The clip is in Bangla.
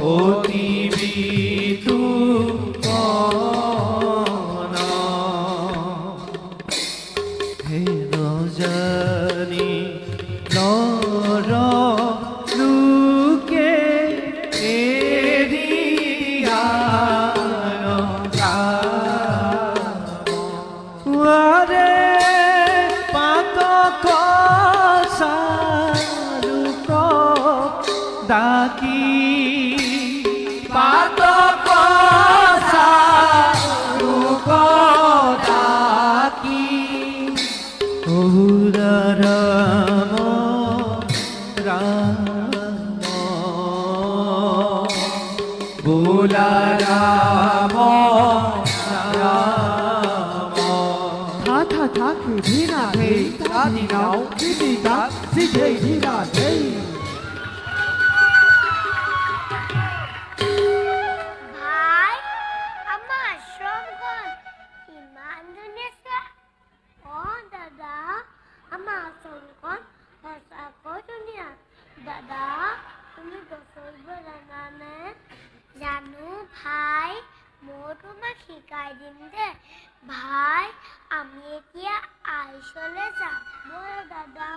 অতিবিতু হে নজানি নর লোকে এরিয়ান আরে পাতক সারুক ডাকি পাতক সারুক ডাকি ওহুরা রাম রাম বোলা রাম রাম থাথা থাকি ধীরা ধে তানি নাও দিদিকা সিধে ধীরা ধে ভাই আমার সবগণ ইমান দুনিয়াছে ও দাদা আমার সবগণ হসাকো দুনিয়া দাদা তুমি গোসল জানানে জানো ভাই মই তোমাক শিকাই দিম দে ভাই আমি এতিয়া আইচলে যাম ব'ল দাদা